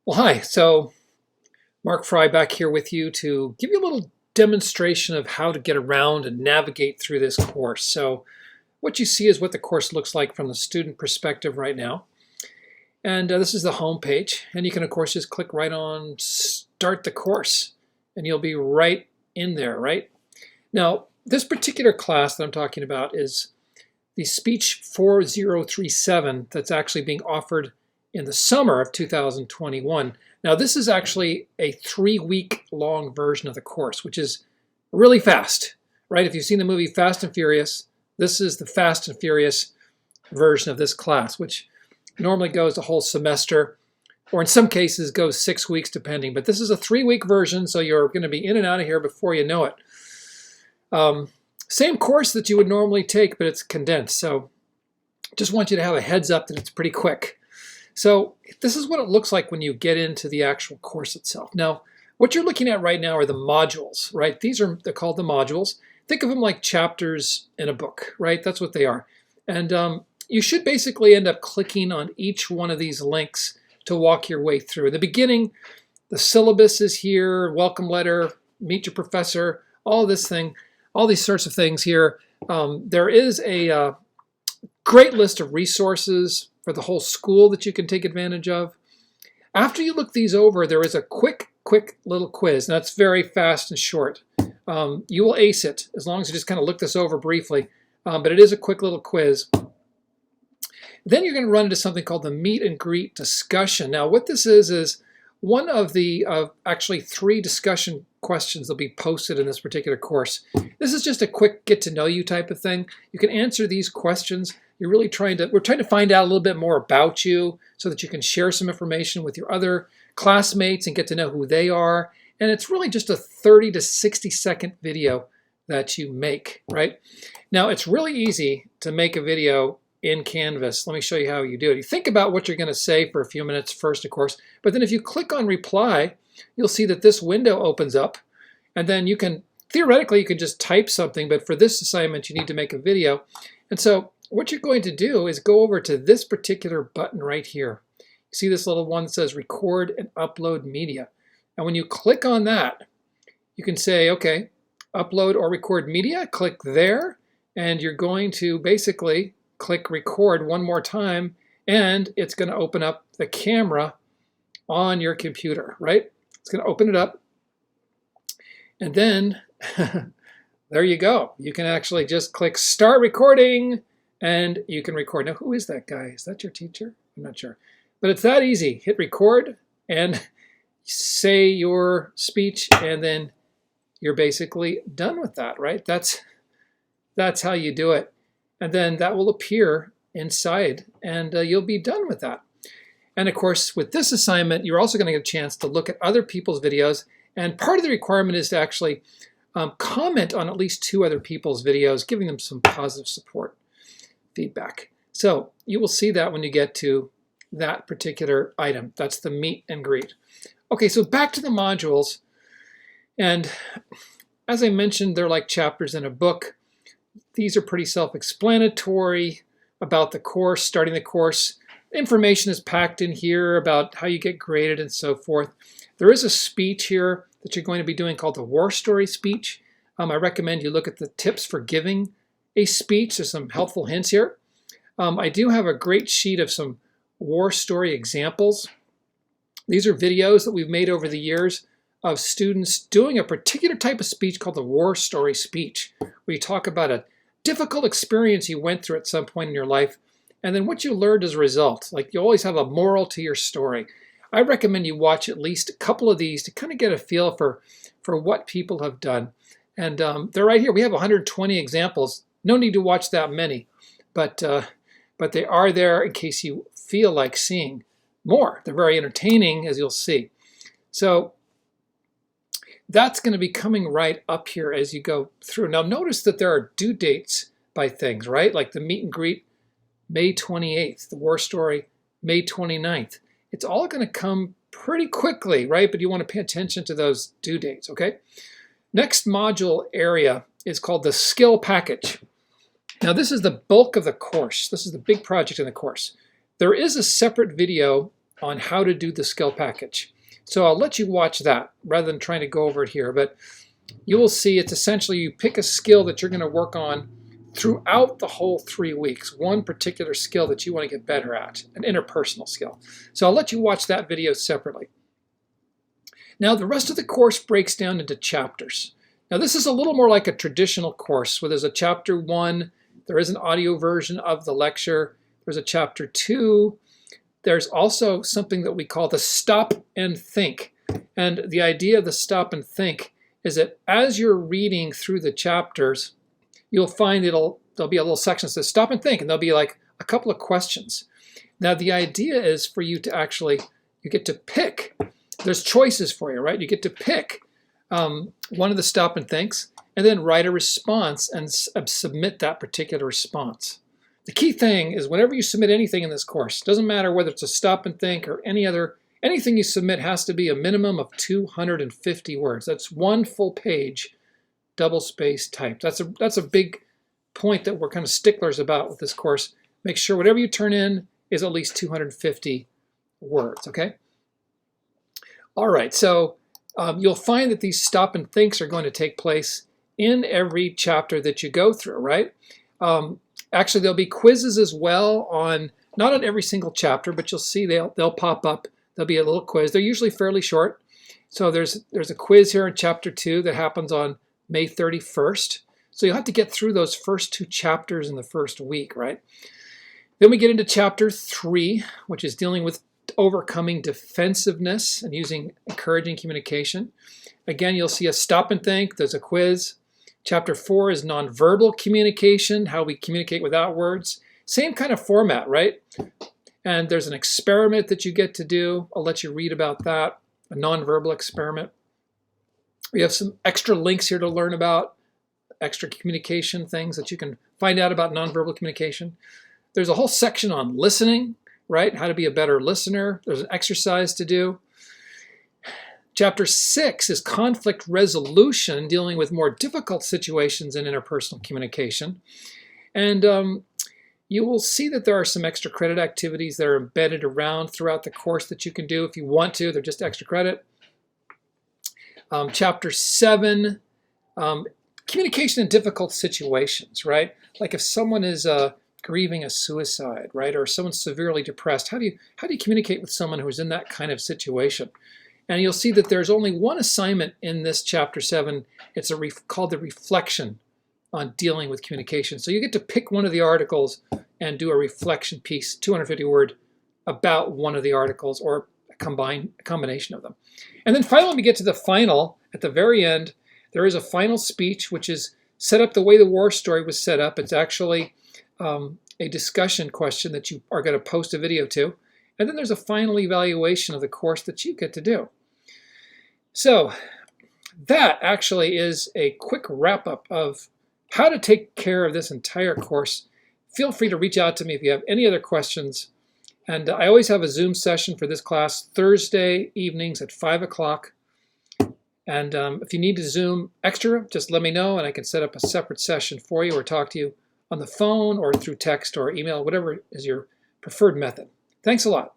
Well, hi. So Mark Fry back here with you to give you a little demonstration of how to get around and navigate through this course. So what you see is what the course looks like from the student perspective right now. And this is the home page. And you can, of course, just click right on Start the Course. And you'll be right in there, right? Now, this particular class that I'm talking about is the Speech 4037 that's actually being offered in the summer of 2021. Now, this is actually a 3-week long version of the course, which is really fast, right? If you've seen the movie Fast and Furious, this is the Fast and Furious version of this class, which normally goes a whole semester, or in some cases goes 6 weeks depending. But this is a 3-week version, so you're going to be in and out of here before you know it. Same course that you would normally take, but it's condensed. So just want you to have a heads up that it's pretty quick. So this is what it looks like when you get into the actual course itself. Now, what you're looking at right now are the modules, right? They're called the modules. Think of them like chapters in a book, right? That's what they are. And you should basically end up clicking on each one of these links to walk your way through. In the beginning, the syllabus is here, welcome letter, meet your professor, all these sorts of things here. There is a great list of resources for the whole school that you can take advantage of. After you look these over, there is a quick little quiz. Now, it's very fast and short. You will ace it as long as you just kind of look this over briefly, but it is a quick little quiz. Then you're going to run into something called the meet and greet discussion. Now, what this is one of the actually 3 discussion questions that'll be posted in this particular course. This is just a quick get to know you type of thing. You can answer these questions. We're trying to find out a little bit more about you so that you can share some information with your other classmates and get to know who they are. And it's really just a 30 to 60 second video that you make, right? Now, it's really easy to make a video in Canvas. Let me show you how you do it. You think about what you're going to say for a few minutes first, of course, but then if you click on reply, you'll see that this window opens up, and then theoretically, you can just type something, but for this assignment, you need to make a video. And so what you're going to do is go over to this particular button right here. You see this little one that says record and upload media. And when you click on that, you can say, okay, upload or record media, click there, and you're going to basically click record one more time, and it's going to open up the camera on your computer, right? It's going to open it up, and then there you go. You can actually just click start recording, and you can record. Now, who is that guy? Is that your teacher? I'm not sure. But it's that easy. Hit record and say your speech, and then you're basically done with that, right? That's how you do it. And then that will appear inside, and you'll be done with that. And of course, with this assignment, you're also going to get a chance to look at other people's videos. And part of the requirement is to actually comment on at least 2 other people's videos, giving them some positive support feedback. So you will see that when you get to that particular item. That's the meet and greet. Okay, so back to the modules. And as I mentioned, they're like chapters in a book. These are pretty self-explanatory about the course, starting the course. Information is packed in here about how you get graded and so forth. There is a speech here that you're going to be doing called the War Story speech. I recommend you look at the tips for giving a speech. There's some helpful hints here. I do have a great sheet of some war story examples. These are videos that we've made over the years of students doing a particular type of speech called the War Story speech, where you talk about a difficult experience you went through at some point in your life, and then what you learned as a result. Like, you always have a moral to your story. I recommend you watch at least a couple of these to kind of get a feel for what people have done. And they're right here. We have 120 examples. No need to watch that many, but they are there in case you feel like seeing more. They're very entertaining, as you'll see. So that's going to be coming right up here as you go through. Now, notice that there are due dates by things, right? Like the meet and greet, May 28th, the War Story, May 29th. It's all going to come pretty quickly, right? But you want to pay attention to those due dates, okay? Next module area is called the skill package. Now, this is the bulk of the course. This is the big project in the course. There is a separate video on how to do the skill package. So I'll let you watch that rather than trying to go over it here. But you will see it's essentially you pick a skill that you're going to work on throughout the whole 3 weeks, one particular skill that you want to get better at, an interpersonal skill. So I'll let you watch that video separately. Now the rest of the course breaks down into chapters. Now this is a little more like a traditional course where there's a chapter 1, there is an audio version of the lecture, there's a chapter 2, there's also something that we call the stop and think. And the idea of the stop and think is that as you're reading through the chapters, you'll find there'll be a little section that says stop and think, and there'll be like a couple of questions. Now the idea is for you to actually, you get to pick, there's choices for you, right? You get to pick one of the stop and thinks, and then write a response and submit that particular response. The key thing is whenever you submit anything in this course, doesn't matter whether it's a stop and think or anything you submit has to be a minimum of 250 words. That's one full page, double space typed. That's a big point that we're kind of sticklers about with this course. Make sure whatever you turn in is at least 250 words, okay? All right, so you'll find that these stop and thinks are going to take place in every chapter that you go through, right? Actually, there'll be quizzes as well on, not on every single chapter, but you'll see they'll pop up. There'll be a little quiz. They're usually fairly short. So there's a quiz here in chapter 2 that happens on May 31st. So you'll have to get through those first 2 chapters in the first week, right? Then we get into chapter 3, which is dealing with overcoming defensiveness and using encouraging communication. Again, you'll see a stop and think. There's a quiz. Chapter 4 is nonverbal communication, how we communicate without words. Same kind of format, right? And there's an experiment that you get to do. I'll let you read about that, a nonverbal experiment. We have some extra links here to learn about extra communication things that you can find out about nonverbal communication. There's a whole section on listening, right? How to be a better listener. There's an exercise to do. Chapter 6 is conflict resolution, dealing with more difficult situations in interpersonal communication. And you will see that there are some extra credit activities that are embedded around throughout the course that you can do if you want to. They're just extra credit. Chapter 7, communication in difficult situations, right? Like if someone is grieving a suicide, right? Or someone's severely depressed, how do you communicate with someone who's in that kind of situation? And you'll see that there's only one assignment in this chapter 7. It's called the reflection on dealing with communication. So you get to pick one of the articles and do a reflection piece, 250 word, about one of the articles or a combination of them. And then finally, when we get to the final, at the very end, there is a final speech, which is set up the way the war story was set up. It's actually a discussion question that you are going to post a video to. And then there's a final evaluation of the course that you get to do. So that actually is a quick wrap-up of how to take care of this entire course. Feel free to reach out to me if you have any other questions. And I always have a Zoom session for this class Thursday evenings at 5 o'clock. And if you need to Zoom extra, just let me know and I can set up a separate session for you or talk to you on the phone or through text or email, whatever is your preferred method. Thanks a lot.